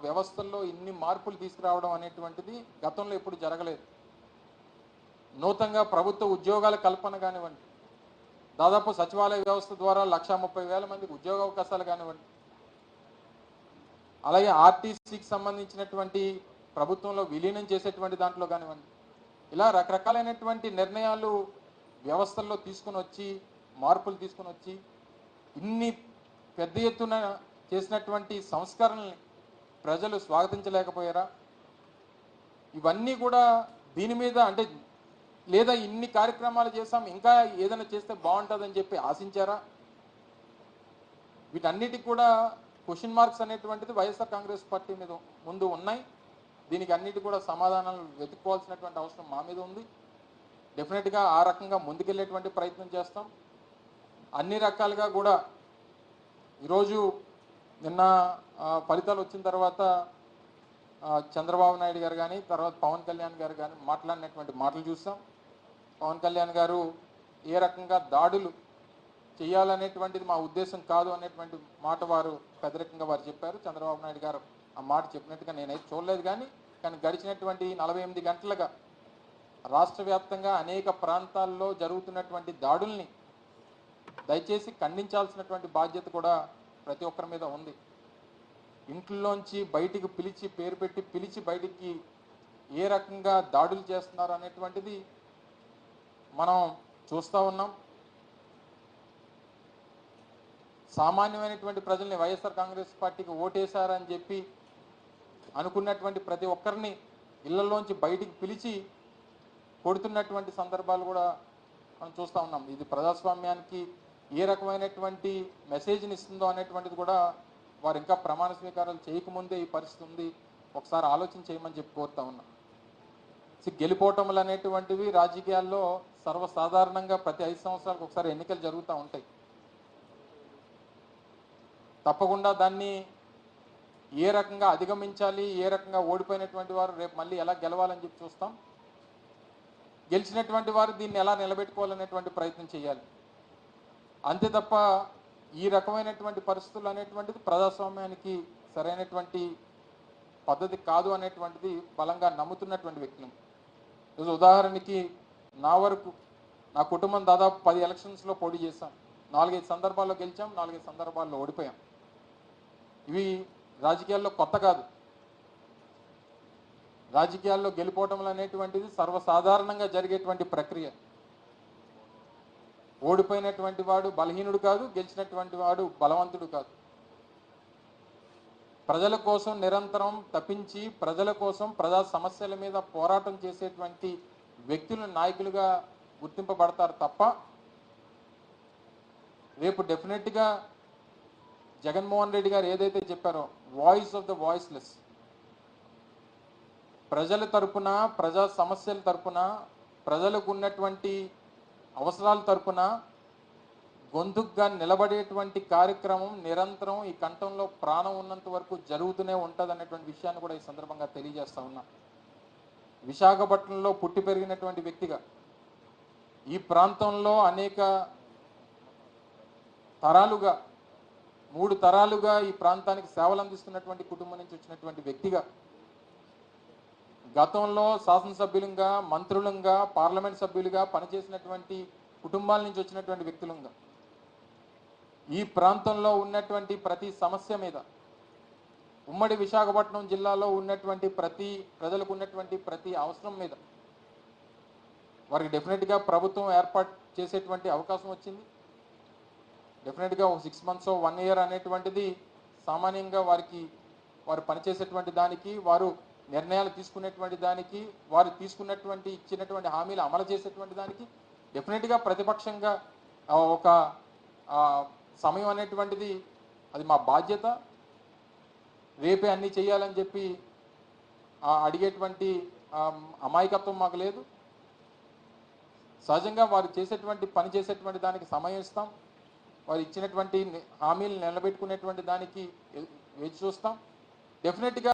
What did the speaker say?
వ్యవస్థల్లో ఇన్ని మార్పులు తీసుకురావడం అనేటువంటిది గతంలో ఎప్పుడు జరగలేదు. నూతనంగా ప్రభుత్వ ఉద్యోగాల కల్పన కానివ్వండి, దాదాపు సచివాలయ వ్యవస్థ ద్వారా 1,30,000 మందికి ఉద్యోగ అవకాశాలు కానివ్వండి, అలాగే ఆర్టీసీకి సంబంధించినటువంటి ప్రభుత్వంలో విలీనం చేసేటువంటి దాంట్లో కానివ్వండి, ఇలా రకరకాలైనటువంటి నిర్ణయాలు వ్యవస్థల్లో తీసుకుని వచ్చి మార్పులు తీసుకుని వచ్చి ఇన్ని పెద్ద ఎత్తున చేసినటువంటి సంస్కరణల్ని ప్రజలు స్వాగతించలేకపోయారా? ఇవన్నీ కూడా దీని మీద అంటే లేదా ఇన్ని కార్యక్రమాలు చేసాం ఇంకా ఏదైనా చేస్తే బాగుంటుందని చెప్పి ఆశించారా? వీటన్నిటికి కూడా క్వశ్చన్ మార్క్స్ అనేటువంటిది వైఎస్ఆర్ కాంగ్రెస్ పార్టీ మీద ముందు ఉన్నాయి. దీనికి అన్నిటి కూడా సమాధానాలు వెతుక్కోవాల్సినటువంటి అవసరం మా మీద ఉంది. డెఫినెట్గా ఆ రకంగా ముందుకెళ్ళేటువంటి ప్రయత్నం చేస్తాం. అన్ని రకాలుగా కూడా ఈరోజు నిన్న ఫలితాలు వచ్చిన తర్వాత చంద్రబాబు నాయుడు గారు కానీ తర్వాత పవన్ కళ్యాణ్ గారు కానీ మాట్లాడినటువంటి మాటలు చూసాం. పవన్ కళ్యాణ్ గారు ఏ రకంగా దాడులు చేయాలనేటువంటిది మా ఉద్దేశం కాదు అనేటువంటి మాట వారు పెద్దరికంగా వారు చెప్పారు. చంద్రబాబు నాయుడు గారు ఆ మాట చెప్పినట్టుగా నేనైతే చూడలేదు. కానీ గడిచినటువంటి 48 గంటలుగా రాష్ట్ర వ్యాప్తంగా అనేక ప్రాంతాల్లో జరుగుతున్నటువంటి దాడుల్ని దయచేసి ఖండించాల్సినటువంటి బాధ్యత కూడా ప్రతి ఒక్కరి మీద ఉంది. ఇంట్లోంచి బయటికి పిలిచి పేరు పెట్టి పిలిచి బయటికి ఏ రకంగా దాడులు చేస్తున్నారు అనేటువంటిది మనం చూస్తూ ఉన్నాం. సామాన్యమైనటువంటి ప్రజల్ని వైఎస్ఆర్ కాంగ్రెస్ పార్టీకి ఓటేశారని చెప్పి అనుకున్నటువంటి ప్రతి ఒక్కరిని ఇళ్లలోంచి బయటికి పిలిచి కొడుతున్నటువంటి సందర్భాలు కూడా మనం చూస్తూ ఉన్నాం. ఇది ప్రజాస్వామ్యానికి ఏ రకమైనటువంటి మెసేజ్ని ఇస్తుందో అనేటువంటిది కూడా వారు ఇంకా ప్రమాణ స్వీకారాలు చేయకముందే ఈ పరిస్థితి ఉంది. ఒకసారి ఆలోచన చేయమని చెప్పి కోరుతా ఉన్నాం. గెలిపోవటములు అనేటువంటివి రాజకీయాల్లో సర్వసాధారణంగా ప్రతి 5 సంవత్సరాలకు ఒకసారి ఎన్నికలు జరుగుతూ ఉంటాయి. తప్పకుండా దాన్ని ఏ రకంగా అధిగమించాలి, ఏ రకంగా ఓడిపోయినటువంటి వారు రేపు మళ్ళీ ఎలా గెలవాలని చెప్పి చూస్తాం. గెలిచినటువంటి వారు దీన్ని ఎలా నిలబెట్టుకోవాలనేటువంటి ప్రయత్నం చేయాలి. అంతే తప్ప ఈ రకమైనటువంటి పరిస్థితులు అనేటువంటిది ప్రజాస్వామ్యానికి సరైనటువంటి పద్ధతి కాదు అనేటువంటిది బలంగా నమ్ముతున్నటువంటి వ్యక్తులు. ఈరోజు ఉదాహరణకి నా వరకు నా కుటుంబం దాదాపు 10 ఎలక్షన్స్లో పోటీ చేశాం. 4-5 సందర్భాల్లో గెలిచాం, 4-5 సందర్భాల్లో ఓడిపోయాం. ఇవి రాజకీయాల్లో కొత్త కాదు. రాజకీయాల్లో గెలిపోవటం అనేటువంటిది సర్వసాధారణంగా జరిగేటువంటి ప్రక్రియ. ఓడిపోయినటువంటి వాడు బలహీనుడు కాదు, గెలిచినటువంటి వాడు బలవంతుడు కాదు. ప్రజల కోసం నిరంతరం తప్పించి ప్రజల కోసం ప్రజా సమస్యల మీద పోరాటం చేసేటువంటి వ్యక్తులు నాయకులుగా గుర్తింపబడతారు తప్ప రేపు డెఫినెట్గా జగన్మోహన్ రెడ్డి గారు ఏదైతే చెప్పారో వాయిస్ ఆఫ్ ద వాయిస్లెస్, ప్రజల తరపున ప్రజా సమస్యల తరపున ప్రజలకు ఉన్నటువంటి అవసరాల తరపున గొంతుగ్గా నిలబడేటువంటి కార్యక్రమం నిరంతరం ఈ కంఠంలో ప్రాణం ఉన్నంత వరకు జరుగుతూనే ఉంటుంది అనేటువంటి విషయాన్ని కూడా ఈ సందర్భంగా తెలియజేస్తా ఉన్నా. విశాఖపట్నంలో పుట్టి పెరిగినటువంటి వ్యక్తిగా ఈ ప్రాంతంలో అనేక తరాలుగా 3 తరాలుగా ఈ ప్రాంతానికి సేవలు అందిస్తున్నటువంటి కుటుంబం నుంచి వచ్చినటువంటి వ్యక్తిగా గతంలో శాసనసభ్యులుగా, మంత్రులుగా, పార్లమెంట్ సభ్యులుగా పనిచేసినటువంటి కుటుంబాల నుంచి వచ్చినటువంటి వ్యక్తులుగా ఈ ప్రాంతంలో ఉన్నటువంటి ప్రతి సమస్య మీద, ఉమ్మడి విశాఖపట్నం జిల్లాలో ఉన్నటువంటి ప్రజలకు ఉన్నటువంటి ప్రతి అవసరం మీద వారికి డెఫినెట్గా ప్రభుత్వం ఏర్పాటు చేసేటువంటి అవకాశం వచ్చింది. డెఫినెట్గా 6 months 1 year అనేటువంటిది సామాన్యంగా వారు పనిచేసేటువంటి దానికి, వారు నిర్ణయాలు తీసుకునేటువంటి దానికి, వారు ఇచ్చినటువంటి హామీలు అమలు చేసేటువంటి దానికి డెఫినెట్గా ప్రతిపక్షంగా ఒక సమయం అనేటువంటిది అది మా బాధ్యత. రేపే అన్నీ చేయాలని చెప్పి అడిగేటువంటి అమాయకత్వం మాకు లేదు. సహజంగా వారు పని చేసేటువంటి దానికి సమయం ఇస్తాం. వారు ఇచ్చినటువంటి హామీలు నిలబెట్టుకునేటువంటి దానికి వేచి చూస్తాం. డెఫినెట్గా